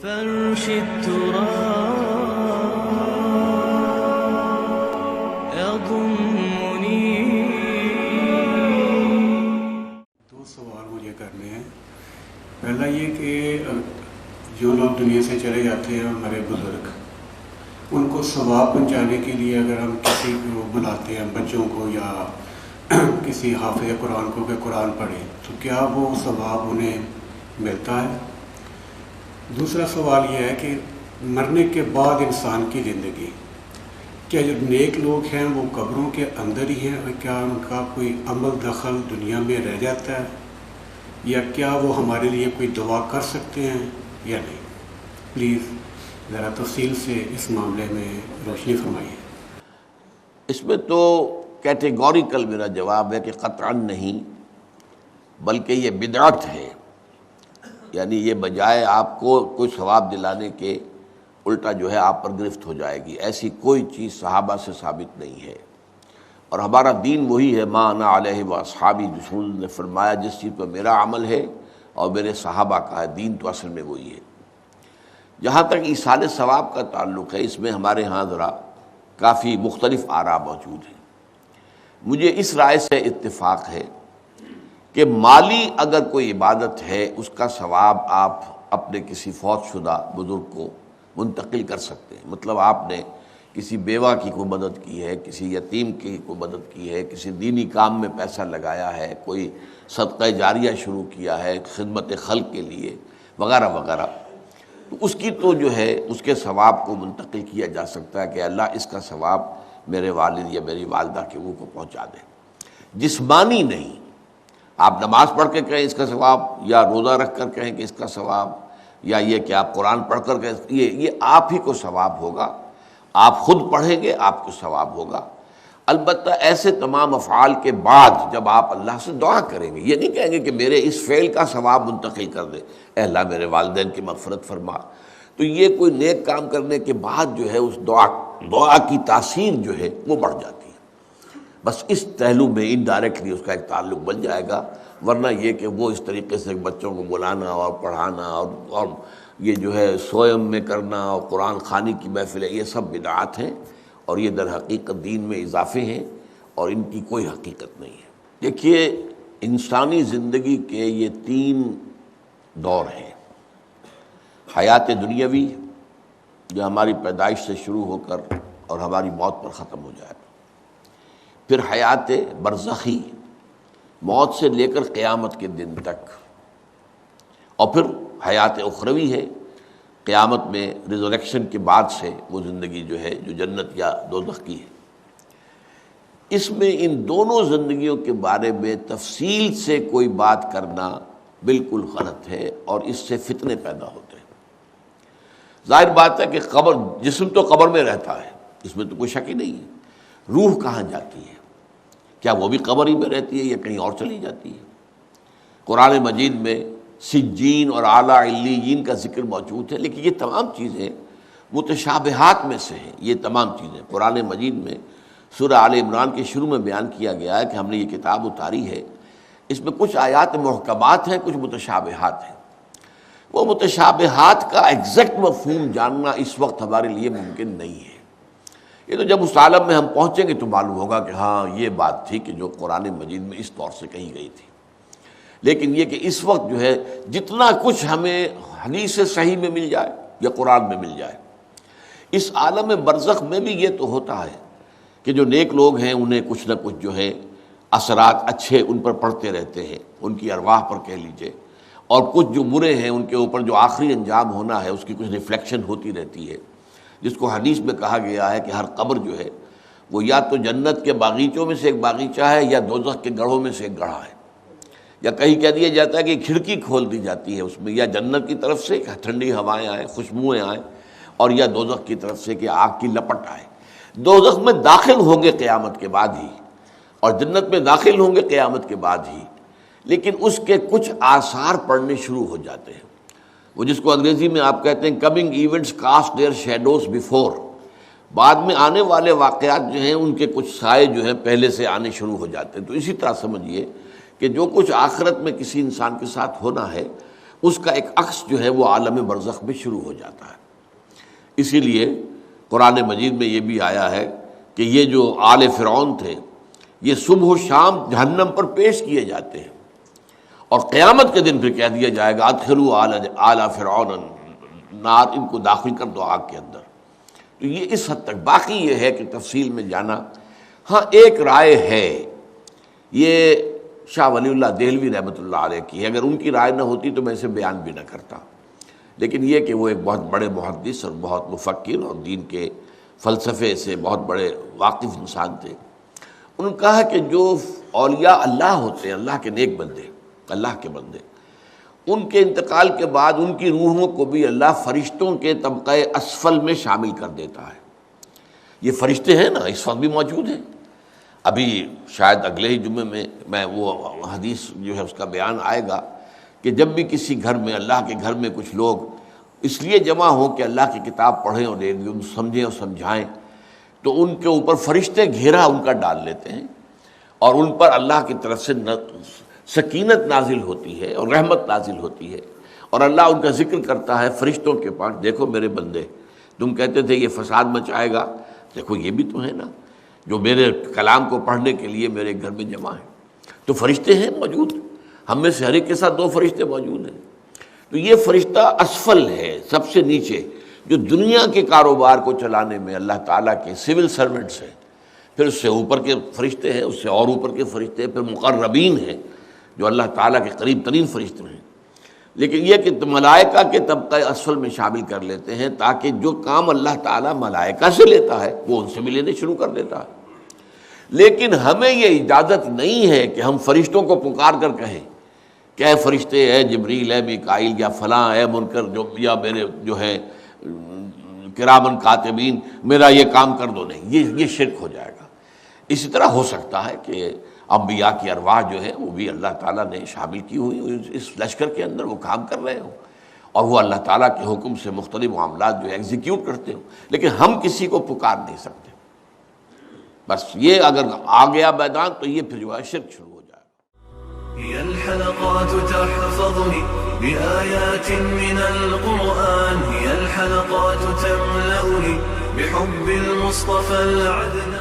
فرش التراب يضمني. دو سوال مجھے کرنے ہیں. پہلا یہ کہ جو لوگ دنیا سے چلے جاتے ہیں ہمارے بزرگ، ان کو ثواب پہنچانے کے لیے اگر ہم کسی کو بلاتے ہیں، بچوں کو یا کسی حافظ قرآن کو کہ قرآن پڑھے، تو کیا وہ ثواب انہیں ملتا ہے؟ دوسرا سوال یہ ہے کہ مرنے کے بعد انسان کی زندگی، کیا جو نیک لوگ ہیں وہ قبروں کے اندر ہی ہیں، اور کیا ان کا کوئی عمل دخل دنیا میں رہ جاتا ہے، یا کیا وہ ہمارے لیے کوئی دعا کر سکتے ہیں یا نہیں؟ پلیز ذرا تفصیل سے اس معاملے میں روشنی فرمائیے. اس میں تو کیٹیگوریکل میرا جواب ہے کہ قطعاً نہیں، بلکہ یہ بدعت ہے. یعنی یہ بجائے آپ کو کوئی ثواب دلانے کے الٹا جو ہے آپ پر گرفت ہو جائے گی. ایسی کوئی چیز صحابہ سے ثابت نہیں ہے، اور ہمارا دین وہی ہے، ما انا علیہ واصحابی. رسول نے فرمایا جس چیز پر میرا عمل ہے اور میرے صحابہ کا ہے، دین تو اصل میں وہی ہے. جہاں تک ایصال ثواب کا تعلق ہے، اس میں ہمارے ہاں ذرا کافی مختلف آراء موجود ہیں. مجھے اس رائے سے اتفاق ہے کہ مالی اگر کوئی عبادت ہے، اس کا ثواب آپ اپنے کسی فوت شدہ بزرگ کو منتقل کر سکتے ہیں. مطلب آپ نے کسی بیوہ کی کوئی مدد کی ہے، کسی یتیم کی کوئی مدد کی ہے، کسی دینی کام میں پیسہ لگایا ہے، کوئی صدقہ جاریہ شروع کیا ہے خدمت خلق کے لیے وغیرہ وغیرہ، تو اس کی تو جو ہے اس کے ثواب کو منتقل کیا جا سکتا ہے کہ اللہ اس کا ثواب میرے والد یا میری والدہ کے روح کو پہنچا دے. جسمانی نہیں. آپ نماز پڑھ کے کہیں اس کا ثواب، یا روزہ رکھ کر کہیں کہ اس کا ثواب، یا یہ کہ آپ قرآن پڑھ کر کہیں، یہ آپ ہی کو ثواب ہوگا. آپ خود پڑھیں گے آپ کو ثواب ہوگا. البتہ ایسے تمام افعال کے بعد جب آپ اللہ سے دعا کریں گے، یہ نہیں کہیں گے کہ میرے اس فعل کا ثواب منتقل کر دے، اے اللہ میرے والدین کی مغفرت فرما. تو یہ کوئی نیک کام کرنے کے بعد جو ہے اس دعا کی تاثیر جو ہے وہ بڑھ جاتی ہے. بس اس پہلو میں انڈائریکٹلی اس کا ایک تعلق بن جائے گا. ورنہ یہ کہ وہ اس طریقے سے بچوں کو بلانا اور پڑھانا اور یہ جو ہے سوئم میں کرنا اور قرآن خوانی کی محفلیں، یہ سب بدعات ہیں، اور یہ در حقیقت دین میں اضافے ہیں، اور ان کی کوئی حقیقت نہیں ہے. دیکھیے، انسانی زندگی کے یہ 3 دور ہیں. حیات دنیاوی، جو ہماری پیدائش سے شروع ہو کر اور ہماری موت پر ختم ہو جائے. پھر حیات برزخی، موت سے لے کر قیامت کے دن تک. اور پھر حیات اخروی ہے، قیامت میں ریزوریکشن کے بعد سے وہ زندگی جو ہے جو جنت یا دوزخ کی ہے. اس میں ان دونوں زندگیوں کے بارے میں تفصیل سے کوئی بات کرنا بالکل غلط ہے، اور اس سے فتنے پیدا ہوتے ہیں. ظاہر بات ہے کہ قبر، جسم تو قبر میں رہتا ہے، اس میں تو کوئی شک ہی نہیں ہے. روح کہاں جاتی ہے؟ کیا وہ بھی قبر ہی میں رہتی ہے یا کہیں اور چلی جاتی ہے؟ قرآن مجید میں سجین اور اعلیٰ علیین کا ذکر موجود ہے، لیکن یہ تمام چیزیں متشابہات میں سے ہیں. یہ تمام چیزیں قرآن مجید میں سورہ آل عمران کے شروع میں بیان کیا گیا ہے کہ ہم نے یہ کتاب اتاری ہے. اس میں کچھ آیات محکمات ہیں، کچھ متشابہات ہیں. وہ متشابہات کا ایگزیکٹ مفہوم جاننا اس وقت ہمارے لیے ممکن نہیں ہے. یہ تو جب اس عالم میں ہم پہنچیں گے تو معلوم ہوگا کہ ہاں یہ بات تھی کہ جو قرآن مجید میں اس طور سے کہی گئی تھی. لیکن یہ کہ اس وقت جو ہے جتنا کچھ ہمیں حدیث صحیح میں مل جائے یا قرآن میں مل جائے، اس عالم برزخ میں بھی یہ تو ہوتا ہے کہ جو نیک لوگ ہیں انہیں کچھ نہ کچھ جو ہے اثرات اچھے ان پر پڑتے رہتے ہیں، ان کی ارواح پر کہہ لیجئے، اور کچھ جو برے ہیں ان کے اوپر جو آخری انجام ہونا ہے اس کی کچھ ریفلیکشن ہوتی رہتی ہے. جس کو حدیث میں کہا گیا ہے کہ ہر قبر جو ہے وہ یا تو جنت کے باغیچوں میں سے ایک باغیچہ ہے یا دوزخ کے گڑھوں میں سے ایک گڑھا ہے. یا کہیں کہہ دیا جاتا ہے کہ کھڑکی کھول دی جاتی ہے اس میں، یا جنت کی طرف سے ٹھنڈی ہوائیں آئیں، خوشبوئیں آئیں، اور یا دوزخ کی طرف سے کہ آگ کی لپٹ آئے. دوزخ میں داخل ہوں گے قیامت کے بعد ہی، اور جنت میں داخل ہوں گے قیامت کے بعد ہی، لیکن اس کے کچھ آثار پڑنے شروع ہو جاتے ہیں. وہ جس کو انگریزی میں آپ کہتے ہیں coming events cast their shadows before. بعد میں آنے والے واقعات جو ہیں ان کے کچھ سائے جو ہیں پہلے سے آنے شروع ہو جاتے ہیں. تو اسی طرح سمجھیے کہ جو کچھ آخرت میں کسی انسان کے ساتھ ہونا ہے اس کا ایک عکس جو ہے وہ عالم برزخ میں شروع ہو جاتا ہے۔ اسی لیے قرآن مجید میں یہ بھی آیا ہے کہ یہ جو آل فرعون تھے یہ صبح و شام جہنم پر پیش کیے جاتے ہیں، اور قیامت کے دن پھر کہہ دیا جائے گا ادخلوا آل فرعون النار، ان کو داخل کر دو آگ کے اندر۔ تو یہ اس حد تک، باقی یہ ہے کہ تفصیل میں جانا، ہاں ایک رائے ہے، یہ شاہ ولی اللہ دہلوی رحمۃ اللہ علیہ کی ہے، اگر ان کی رائے نہ ہوتی تو میں اسے بیان بھی نہ کرتا، لیکن یہ کہ وہ ایک بہت بڑے محدث اور بہت مفکر اور دین کے فلسفے سے بہت بڑے واقف انسان تھے۔ انہوں نے کہا کہ جو اولیاء اللہ ہوتے ہیں، اللہ کے نیک بندے، اللہ کے بندے، ان کے انتقال کے بعد ان کی روحوں کو بھی اللہ فرشتوں کے طبقہ اسفل میں شامل کر دیتا ہے۔ یہ فرشتے ہیں نا، اس وقت بھی موجود ہیں۔ ابھی شاید اگلے ہی جمعے میں وہ حدیث جو ہے اس کا بیان آئے گا کہ جب بھی کسی گھر میں، اللہ کے گھر میں کچھ لوگ اس لیے جمع ہوں کہ اللہ کی کتاب پڑھیں اور سمجھیں اور سمجھائیں، تو ان کے اوپر فرشتے گھیرا ان کا ڈال لیتے ہیں، اور ان پر اللہ کی طرف سے سکینت نازل ہوتی ہے اور رحمت نازل ہوتی ہے، اور اللہ ان کا ذکر کرتا ہے فرشتوں کے پاس، دیکھو میرے بندے، تم کہتے تھے یہ فساد مچائے گا، دیکھو یہ بھی تو ہے نا جو میرے کلام کو پڑھنے کے لیے میرے گھر میں جمع ہیں۔ تو فرشتے ہیں موجود، ہم میں سے ہر ایک کے ساتھ 2 فرشتے موجود ہیں۔ تو یہ فرشتہ اسفل ہے، سب سے نیچے، جو دنیا کے کاروبار کو چلانے میں اللہ تعالیٰ کے سول سرونٹس ہیں، پھر اس سے اوپر کے فرشتے ہیں، اس سے اور اوپر کے فرشتے ہیں، پھر مقربین ہیں جو اللہ تعالیٰ کے قریب ترین فرشتے ہیں۔ لیکن یہ کہ ملائکہ کے طبقہ اسفل میں شامل کر لیتے ہیں تاکہ جو کام اللہ تعالیٰ ملائکہ سے لیتا ہے وہ ان سے بھی لینے شروع کر دیتا ہے۔ لیکن ہمیں یہ اجازت نہیں ہے کہ ہم فرشتوں کو پکار کر کہیں کہ اے فرشتے، اے جبریل، اے میکائیل، یا فلاں، اے منکر، جو یا میرے جو ہے کرامن کاتبین، میرا یہ کام کر دو۔ نہیں، یہ شرک ہو جائے گا۔ اسی طرح ہو سکتا ہے کہ انبیاء کی ارواح جو ہے وہ بھی اللہ تعالیٰ نے شامل کی ہوئی اس لشکر کے اندر، وہ کام کر رہے ہوں اور وہ اللہ تعالیٰ کے حکم سے مختلف معاملات جو ایگزیکیوٹ کرتے ہوں، لیکن ہم کسی کو پکار نہیں سکتے۔ بس یہ اگر آ گیا میدان تو یہ پھر جو ہے شرک شروع ہو جائے گا۔ هي الحلقات تحفظني بآيات من القرآن، هي الحلقات تملأني بحب المصطفى العدنان.